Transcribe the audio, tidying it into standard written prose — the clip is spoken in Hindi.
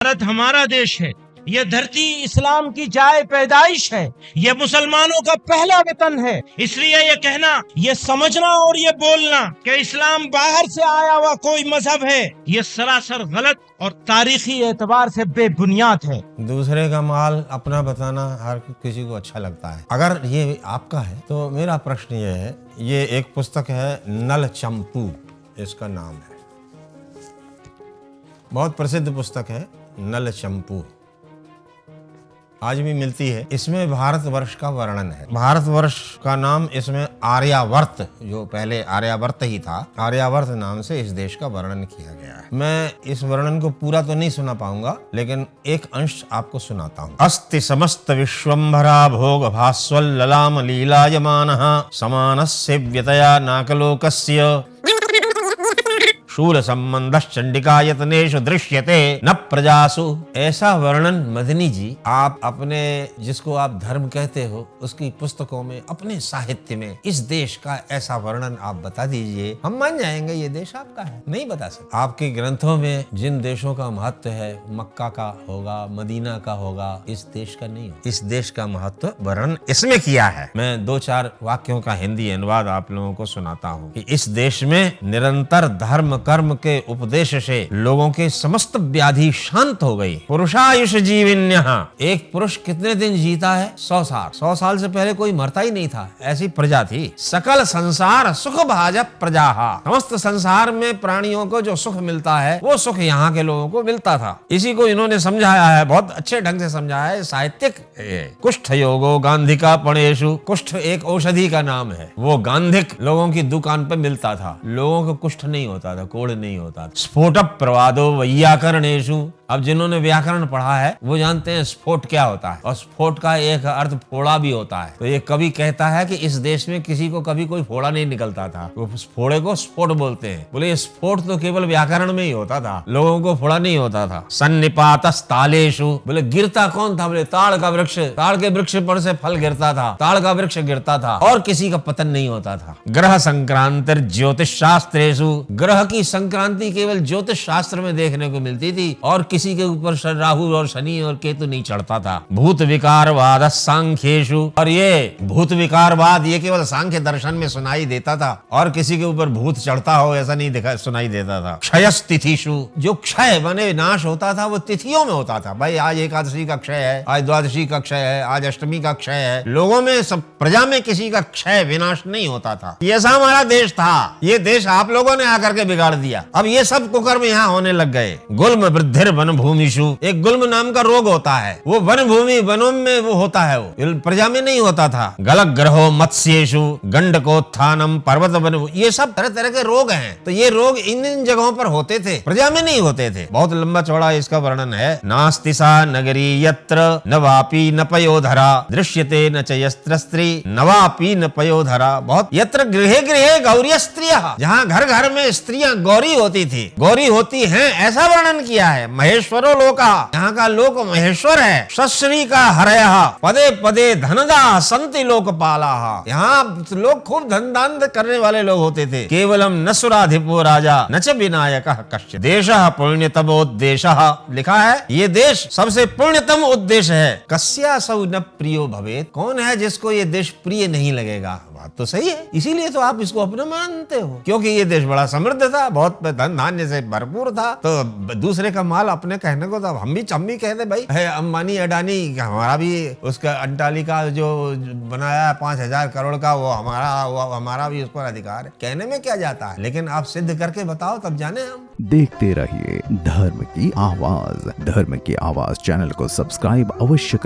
भारत हमारा देश है, ये धरती इस्लाम की जाए पैदाइश है, ये मुसलमानों का पहला वतन है। इसलिए ये कहना, ये समझना और ये बोलना कि इस्लाम बाहर से आया हुआ कोई मजहब है, ये सरासर गलत और तारीखी एतबार से बेबुनियाद है। दूसरे का माल अपना बताना हर किसी को अच्छा लगता है। अगर ये आपका है तो मेरा प्रश्न ये है, ये एक पुस्तक है नल चंपू, इसका नाम है, बहुत प्रसिद्ध पुस्तक है नल चंपू, आज भी मिलती है। इसमें भारतवर्ष का वर्णन है। भारतवर्ष का नाम इसमें आर्यावर्त, जो पहले आर्यावर्त ही था, आर्यावर्त नाम से इस देश का वर्णन किया गया है। मैं इस वर्णन को पूरा तो नहीं सुना पाऊंगा, लेकिन एक अंश आपको सुनाता हूँ। अस्ति समस्त विश्वम्भरा भोग भास्वल ललाम लीलायमानः समानस्य व्यतया नाकलोकस्य शूल संबंध चंडिकायतनेषु दृश्यते न प्रजासु। ऐसा वर्णन मदनी जी आप अपने, जिसको आप धर्म कहते हो, उसकी पुस्तकों में, अपने साहित्य में इस देश का ऐसा वर्णन आप बता दीजिए, हम मान जाएंगे ये देश आपका है। नहीं बता सकते। आपके ग्रंथों में जिन देशों का महत्व है, मक्का का होगा, मदीना का होगा, इस देश का नहीं। इस देश का महत्व वर्णन इसमें किया है। मैं 2-4 वाक्यों का हिंदी अनुवाद आप लोगों को सुनाता हूँ कि इस देश में निरंतर धर्म कर्म के उपदेश से लोगों के समस्त व्याधि शांत हो गई। पुरुषायुष जीविन्यः, एक पुरुष कितने दिन जीता है? 100 साल। 100 साल से पहले कोई मरता ही नहीं था, ऐसी प्रजा थी। सकल संसार सुख भाज प्रजाहा, समस्त संसार में प्राणियों को जो सुख मिलता है वो सुख यहाँ के लोगों को मिलता था। इसी को इन्होंने समझाया है, बहुत अच्छे ढंग से समझाया है, साहित्यिक। कुष्ठ योगो गांधिका पणेशु, कुष्ठ एक औषधि का नाम है, वो गांधिक लोगों की दुकान पे मिलता था। लोगों को कुष्ठ नहीं होता था, कोढ़ नहीं होता। स्फोट प्रवादो वैयाकरणेषु, अब जिन्होंने व्याकरण पढ़ा है वो जानते हैं स्फोट क्या होता है, और स्फोट का एक अर्थ फोड़ा भी होता है। तो ये कवि कहता है कि इस देश में किसी को कभी कोई फोड़ा नहीं निकलता था, वो फोड़े को स्फोट बोलते हैं। बोले ये स्फोट तो केवल व्याकरण में ही होता था, लोगों को फोड़ा नहीं होता था। सन्निपातस् तालेषु, बोले गिरता कौन था? बोले ताड़ का वृक्ष, ताड़ के वृक्ष पर से फल गिरता था, ताड़ का वृक्ष गिरता था, और किसी का पतन नहीं होता था। ग्रह संक्रांतिर ज्योतिष शास्त्रेषु, ग्रह की संक्रांति केवल ज्योतिष शास्त्र में देखने को मिलती थी, और किसी के ऊपर राहु और शनि और केतु नहीं चढ़ता था। भूत विकारवाद सांख्येषु, और ये भूत विकारवाद ये केवल सांख्य दर्शन में सुनाई देता था, और किसी के ऊपर भूत चढ़ता हो ऐसा नहीं सुनाई देता था। क्षयस तिथिषु, जो क्षय बने नाश होता था वो तिथियों में होता था। भाई आज एकादशी का क्षय है, आज द्वादशी का क्षय है, आज अष्टमी का क्षय है। लोगों में, सब प्रजा में किसी का क्षय विनाश नहीं होता था। ये ऐसा हमारा देश था, ये देश आप लोगों ने आकर के बिगाड़ दिया। अब ये सब कुकर्म यहाँ होने लग गए। गुल्म वृद्धिर वन भूमिषु, एक गुल्म नाम का रोग होता है, वो वन भूमि वनों में वो होता है, वो प्रजा में नहीं होता था। गलक ग्रहो मत्स्येषु गंडकोत्थानम पर्वत वन, ये सब तरह तरह के रोग हैं। तो ये रोग इन जगहों पर होते थे, प्रजा में नहीं होते थे। बहुत लंबा चौड़ा इसका वर्णन है। नास्ति सा नगरी यत्र न वापी न पयोधरा दृश्यते न च यस्त्र स्त्री न वापी न पयोधरा। बहुत यत्र गृहे गृहे गौरी स्त्रियः, जहाँ घर घर में स्त्रियां गौरी होती थी, गौरी होती हैं, ऐसा वर्णन किया है। महेश्वरो लोका, यहाँ का लोक महेश्वर है। सश्री का हरयः पदे पदे धनदा संति लोकपालाः, यहाँ लोग खूब धन दान करने वाले लोग होते थे। केवलम न सुराधिपो राजा न च विनायकः कश्चित् देशः पुण्यतमोद्देशः, लिखा है ये देश सबसे पुण्यतम उद्देश्य है। कस्यासौ न प्रियो भवेत्, कौन है जिसको ये देश प्रिय नहीं लगेगा? बात तो सही है, इसीलिए तो आप इसको अपना मानते हो, क्योंकि ये देश बड़ा समृद्ध था, बहुत धन धान्य से भरपूर था। तो दूसरे का माल अपने कहने को तो हम भी कहते भाई है। अंबानी अडानी, हमारा भी उसका अंटाली का जो बनाया 5,000 करोड़ का, वो हमारा भी उस पर अधिकार है। कहने में क्या जाता है, लेकिन आप सिद्ध करके बताओ तब जाने हम। देखते रहिए धर्म की आवाज। धर्म की आवाज चैनल को सब्सक्राइब अवश्य